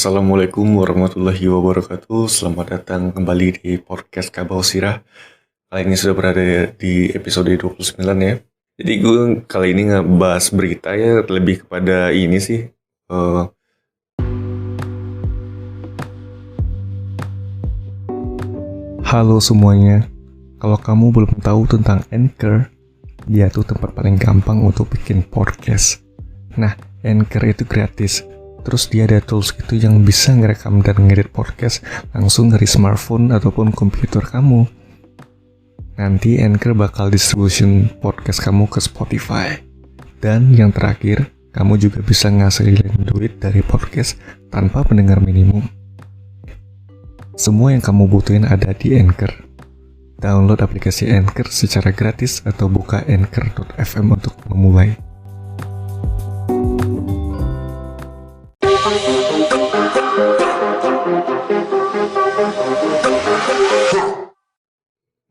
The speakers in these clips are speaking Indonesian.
Assalamualaikum warahmatullahi wabarakatuh. Selamat datang kembali di podcast Kabau Sirah. Kali ini sudah berada di episode 29 ya. Jadi gue kali ini ngebahas berita ya, lebih kepada ini sih. eh, Halo semuanya. Kalau kamu belum tahu tentang Anchor, dia tuh tempat paling gampang untuk bikin podcast. Nah, Anchor itu gratis. Terus dia ada tools gitu yang bisa ngerekam dan ngedit podcast langsung dari smartphone ataupun komputer kamu. Nanti Anchor bakal distribution podcast kamu ke Spotify. Dan yang terakhir, kamu juga bisa ngasilin duit dari podcast tanpa pendengar minimum. Semua yang kamu butuhin ada di Anchor. Download aplikasi Anchor secara gratis atau buka anchor.fm untuk memulai.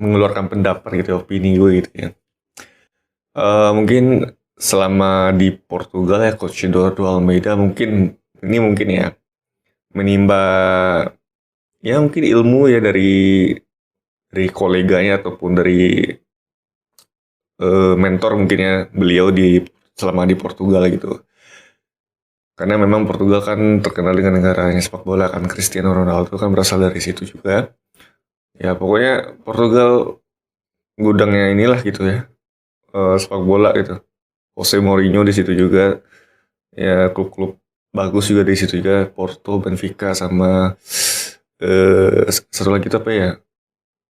Mengeluarkan pendapat gitu, opini gue gitu ya. Mungkin selama di Portugal ya, Coach Eduardo Almeida mungkin ya menimba ya mungkin ilmu ya dari koleganya ataupun dari mentor mungkin ya beliau selama di Portugal gitu. Karena memang Portugal kan terkenal dengan negaranya sepak bola kan, Cristiano Ronaldo kan berasal dari situ juga. Ya pokoknya Portugal gudangnya inilah gitu ya, sepak bola gitu. Jose Mourinho di situ juga. Ya klub-klub bagus juga di situ juga, Porto, Benfica sama satu lagi itu apa ya?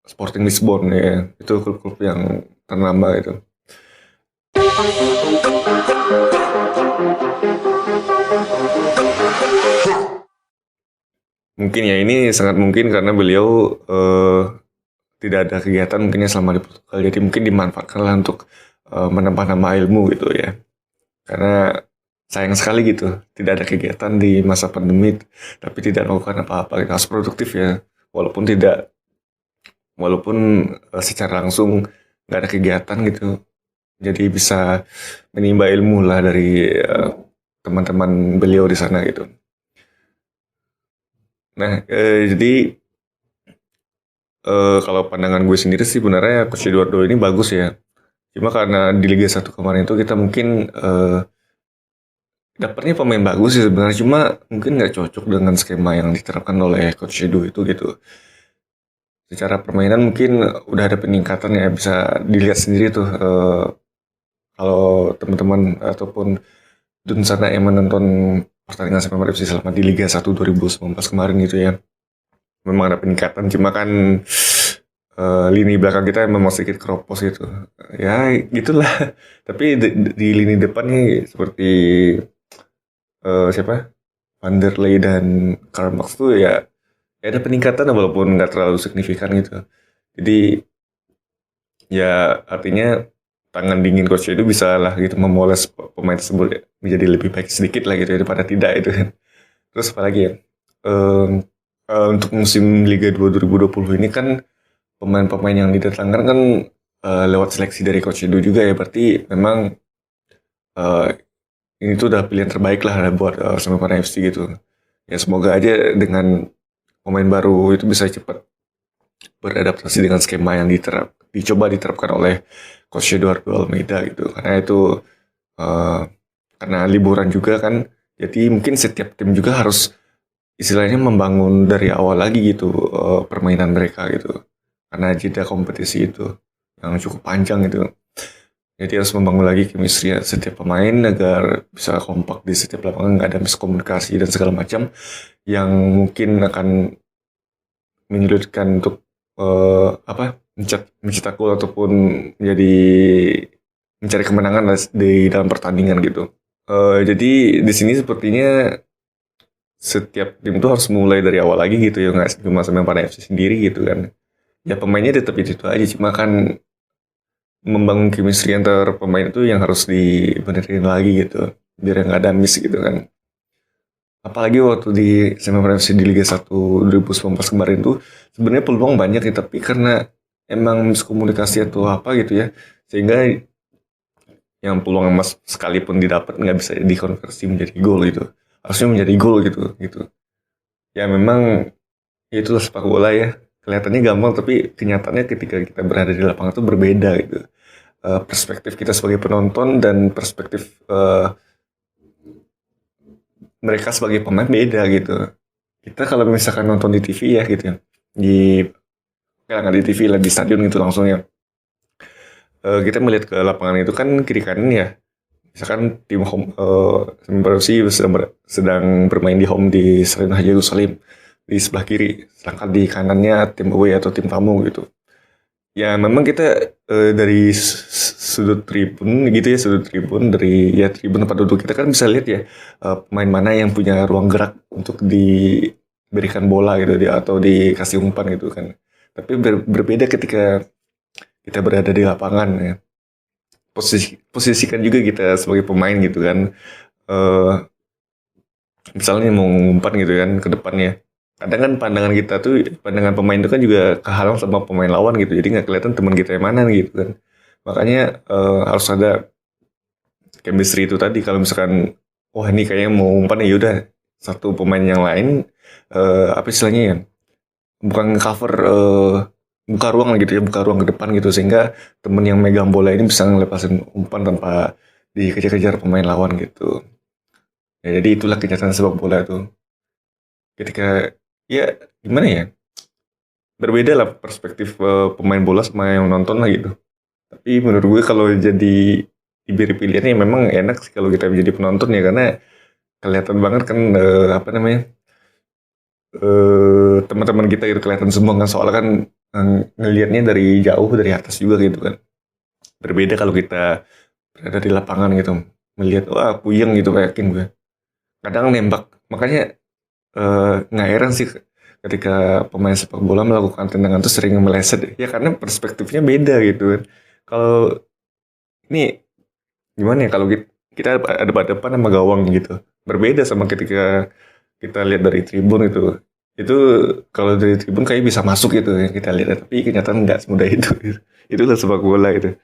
Sporting Lisbon ya. Itu klub-klub yang ternama itu. Mungkin ya ini sangat mungkin karena beliau tidak ada kegiatan mungkinnya selama di Portugal. Jadi mungkin dimanfaatkanlah untuk menambah nama ilmu gitu ya. Karena sayang sekali gitu, tidak ada kegiatan di masa pandemi, tapi tidak melakukan apa-apa. Gitu. Harus produktif ya, walaupun secara langsung nggak ada kegiatan gitu. Jadi bisa menimba ilmu lah dari teman-teman beliau di sana gitu. Nah, jadi kalau pandangan gue sendiri sih sebenarnya Coach Eduardo ini bagus ya. Cuma karena di Liga 1 kemarin itu kita mungkin dapatnya pemain bagus sih sebenarnya, cuma mungkin nggak cocok dengan skema yang diterapkan oleh Coach Edu itu gitu. Secara permainan mungkin udah ada peningkatan ya, bisa dilihat sendiri tuh kalau teman-teman ataupun Dun sana yang menonton pertandingan sama FC selama di Liga 1 2019 kemarin gitu ya. Memang ada peningkatan, cuma kan lini belakang kita memang sedikit keropos gitu. Ya gitulah. Tapi di lini depan nih seperti siapa? Van der Ley dan Karl Marx tuh ya ada peningkatan walaupun nggak terlalu signifikan gitu. Jadi ya artinya tangan dingin coach itu bisa lah gitu memoles pemain tersebut ya, menjadi lebih baik sedikit lah gitu daripada tidak itu kan. Terus apalagi ya? Em, untuk musim Liga 2 2020 ini kan pemain-pemain yang didatangkan kan lewat seleksi dari coach Edu juga ya, berarti memang eh, ini tuh udah pilihan terbaik lah buat Semarang FC gitu. Ya semoga aja dengan pemain baru itu bisa cepat beradaptasi dengan skema yang dicoba diterapkan oleh Coach Eduardo Almeida gitu. Karena itu eh, karena liburan juga kan, jadi mungkin setiap tim juga harus istilahnya membangun dari awal lagi gitu permainan mereka gitu. Karena jeda kompetisi itu yang cukup panjang gitu. Jadi harus membangun lagi chemistry setiap pemain agar bisa kompak di setiap lapangan, nggak ada miskomunikasi dan segala macam yang mungkin akan menyulitkan untuk mencetak gol ataupun menjadi mencari kemenangan di dalam pertandingan gitu. Jadi di sini sepertinya setiap tim tuh harus mulai dari awal lagi gitu ya, nggak cuma sama pada FC sendiri gitu kan. Ya pemainnya tetap itu aja, cuma kan membangun chemistry antar pemain itu yang harus dibenerin lagi gitu biar nggak ada miss gitu kan. Apalagi waktu di semifinal FC di Liga 1 2019 kemarin tuh sebenarnya peluang banyak ya, tapi karena emang miskomunikasi atau apa gitu ya, sehingga yang peluang emas sekalipun didapat nggak bisa dikonversi menjadi gol gitu. Harusnya menjadi gol gitu. Ya memang itulah sepak bola ya. Kelihatannya gampang tapi kenyataannya ketika kita berada di lapangan itu berbeda gitu. Perspektif kita sebagai penonton dan perspektif mereka sebagai pemain beda gitu. Kita kalau misalkan nonton di TV ya gitu ya, di nggak di TV lah di stadion gitu langsung ya. Kita melihat ke lapangan itu kan kiri kanan ya. Misalkan tim home Persib sedang bermain di home di Stadion Hagia Yerusalem di sebelah kiri, sedangkan di kanannya tim away atau tim tamu gitu. Ya memang kita dari sudut tribun gitu ya, sudut tribun dari ya tribun tempat duduk kita kan bisa lihat ya pemain mana yang punya ruang gerak untuk diberikan bola gitu atau dikasih umpan gitu kan. Tapi berbeda ketika kita berada di lapangan ya. Posisikan juga kita sebagai pemain gitu kan. Eh Misalnya mau ngumpan gitu kan ke depannya. Kadang kan pandangan pemain itu kan juga kehalang sama pemain lawan gitu. Jadi nggak kelihatan teman kita yang mana gitu kan. Makanya harus ada chemistry itu tadi. Kalau misalkan wah ini kayaknya mau umpan ya udah satu pemain yang lain apa istilahnya ya, bukan cover buka ruang lah gitu ya, buka ruang ke depan gitu sehingga temen yang megang bola ini bisa ngelepasin umpan tanpa dikejar-kejar pemain lawan gitu. Ya, jadi itulah kenyataan sepak bola itu. Ketika ya gimana ya, berbeda lah perspektif pemain bola sama yang nonton lah gitu. Tapi menurut gue kalau jadi diberi pilihannya memang enak sih kalau kita menjadi penonton ya karena kelihatan banget kan apa namanya teman-teman kita itu kelihatan semua kan soalnya kan ngelihatnya dari jauh dari atas juga gitu kan. Berbeda kalau kita berada di lapangan gitu melihat wah puyeng gitu yakin gue. Kadang nembak makanya nggak heran sih ketika pemain sepak bola melakukan tendangan tuh sering meleset ya karena perspektifnya beda gitu kan. Kalau ini gimana ya kalau kita ada depan sama gawang gitu. Berbeda sama ketika kita lihat dari tribun itu. Itu kalau dari tribun kayak bisa masuk gitu yang kita lihat tapi kenyataan nggak semudah itu. Itulah sepak bola itu.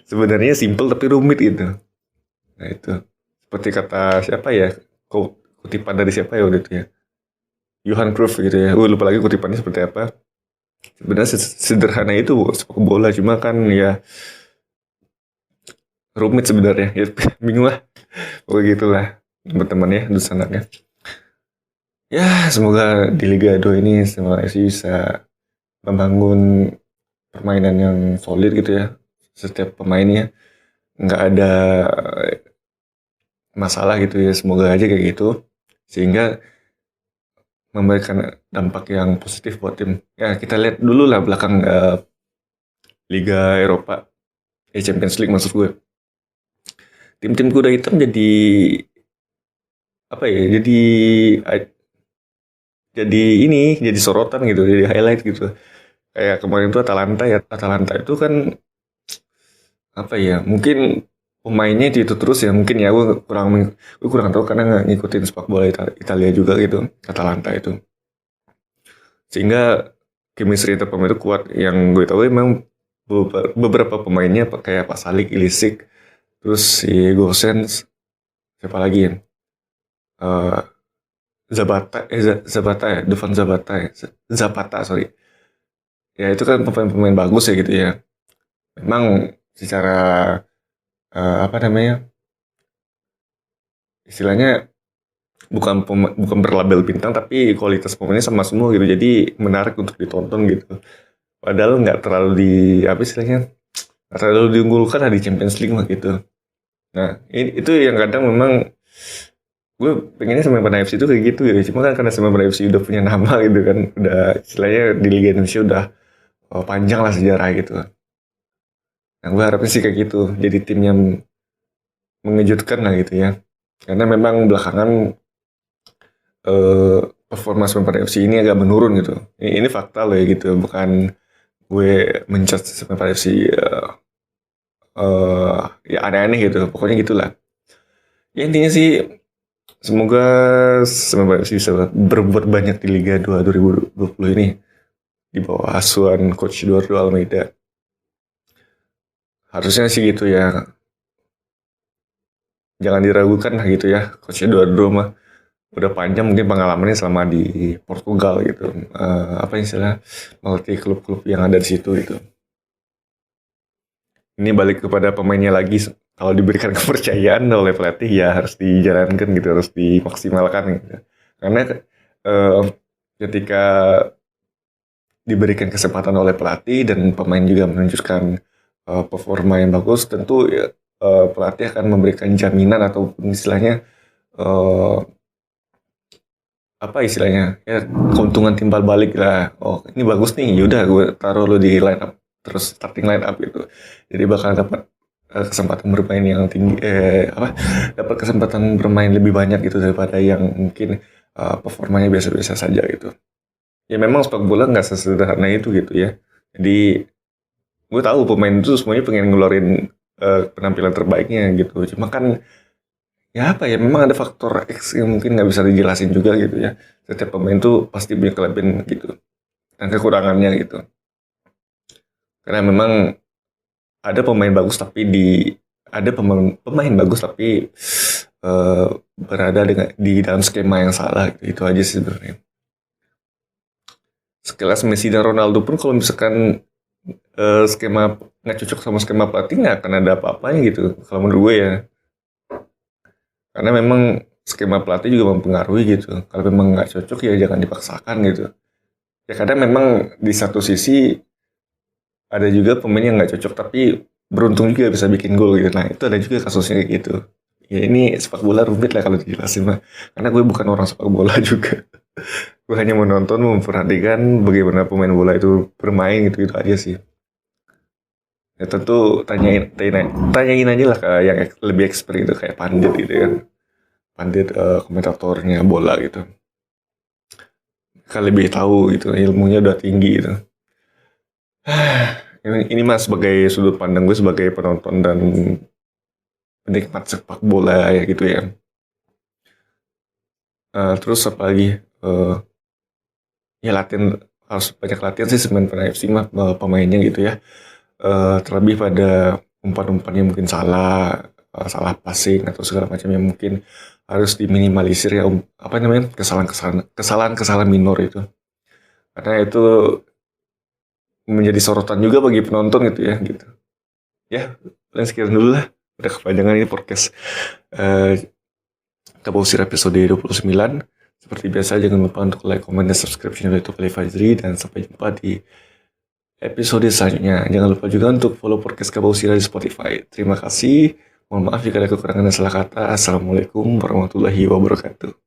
Sebenarnya simple tapi rumit gitu. Nah itu seperti kata siapa ya? Kutipan dari siapa ya waktu itu ya? Johan Cruyff gitu ya. Lupa lagi kutipannya seperti apa. Sebenarnya sederhana itu sepak bola cuma kan ya rumit sebenarnya. Ya, bingung lah. Pokoknya gitulah teman-teman ya di sana ya. Ya semoga di Liga 2 ini semua FC bisa membangun permainan yang solid gitu ya. Setiap pemainnya nggak ada masalah gitu ya. Semoga aja kayak gitu. Sehingga memberikan dampak yang positif buat tim. Ya kita lihat dulu lah belakang Liga Eropa, Champions League maksud gue. Tim-tim kuda hitam jadi apa ya? Jadi ini jadi sorotan gitu, jadi highlight gitu. Kayak kemarin tuh Atalanta ya, Atalanta itu kan apa ya? Mungkin pemainnya itu terus ya, mungkin ya gue kurang tahu karena nggak ngikutin sepak bola Italia juga gitu, Atalanta itu. Sehingga chemistry antar pemain itu kuat. Yang gue tahu memang beberapa pemainnya kayak Pak Salik, Ilicic, terus si Gosens, siapa lagi ya? Eh, Zabata ya, Dufan Zabata ya, Zapata sorry. Ya itu kan pemain-pemain bagus ya gitu ya. Memang secara apa namanya istilahnya bukan berlabel bintang tapi kualitas pemainnya sama semua gitu. Jadi menarik untuk ditonton gitu. Padahal nggak terlalu apa istilahnya nggak terlalu diunggulkan lah di Champions League mah gitu. Nah itu yang kadang memang gue pengennya sama FC itu kayak gitu ya. Cuma kan karena sama FC udah punya nama gitu kan, udah istilahnya di Liga Indonesia udah panjang lah sejarah gitu. Nah, gue harapnya sih kayak gitu. Jadi tim yang mengejutkan lah gitu ya. Karena memang belakangan eh, performa Semen FC ini agak menurun gitu. Ini fakta loh ya gitu. Bukan gue mencat Semen FC ya aneh-aneh gitu. Pokoknya gitulah. Ya intinya sih semoga Semen FC bisa berbuat banyak di Liga 2 2020 ini. Di bawah asuhan Coach Eduardo Almeida. Harusnya sih gitu ya. Jangan diragukan lah gitu ya Coach Eduardo mah. udah panjang mungkin pengalamannya selama di Portugal gitu. Apa istilah melatih klub-klub yang ada di situ gitu. Ini balik kepada pemainnya lagi. Kalau diberikan kepercayaan oleh pelatih ya harus dijalankan gitu, harus dimaksimalkan gitu. Karena eh, ketika diberikan kesempatan oleh pelatih dan pemain juga menunjukkan performa yang bagus, tentu ya, pelatih akan memberikan jaminan ataupun istilahnya eh, apa istilahnya ya keuntungan timbal balik lah. Oh ini bagus nih, yaudah gue taruh lo di line up terus starting line up gitu. Jadi bakal dapat kesempatan bermain yang tinggi, apa dapat kesempatan bermain lebih banyak gitu daripada yang mungkin performanya biasa-biasa saja gitu. Ya memang sepak bola nggak sesederhana itu gitu ya. Jadi gue tahu pemain itu semuanya pengen ngeluarin penampilan terbaiknya gitu. Cuma kan ya apa ya memang ada faktor X yang mungkin nggak bisa dijelasin juga gitu ya. Setiap pemain tuh pasti punya kelebihan gitu dan kekurangannya gitu. Karena memang ada pemain bagus tapi ada pemain bagus tapi eh, berada di dalam skema yang salah gitu. Itu aja sih sebenarnya. Sekelas Messi dan Ronaldo pun kalau misalkan skema nggak cocok sama skema pelatih nggak akan ada apa-apanya gitu kalau menurut gue ya, karena memang skema pelatih juga mempengaruhi gitu. Kalau memang nggak cocok ya jangan dipaksakan gitu. Ya kadang memang di satu sisi ada juga pemain yang nggak cocok tapi beruntung juga bisa bikin gol gitu. Nah itu ada juga kasusnya kayak gitu. Ya ini sepak bola rumit lah kalau dijelasin mah, karena gue bukan orang sepak bola juga. Gue hanya menonton, memperhatikan bagaimana pemain bola itu bermain gitu aja sih. Ya tentu tanyain aja lah ke yang lebih expert gitu kayak pandit gitu kan, pandit komentatornya bola gitu. Kan lebih tahu gitu, ilmunya udah tinggi gitu. Ini mas sebagai sudut pandang gue sebagai penonton dan penikmat sepak bola ya gitu ya. Terus apa lagi? Ya latihan, harus banyak latihan sih semen FC mah pemainnya gitu ya. Terlebih pada umpan-umpan yang mungkin salah, salah passing atau segala macam yang mungkin harus diminimalisir ya, apa namanya, kesalahan-kesalahan minor itu. Karena itu menjadi sorotan juga bagi penonton gitu ya gitu. Ya, paling sekian dulu lah. Udah kepanjangan ini podcast Kabusir episode 29. Seperti biasa jangan lupa untuk like, comment, dan subscribe channel YouTube Alif Fajri, dan sampai jumpa di episode selanjutnya. Jangan lupa juga untuk follow podcast Kabusir di Spotify. Terima kasih. Mohon maaf jika ada kekurangan dan salah kata. Assalamualaikum warahmatullahi wabarakatuh.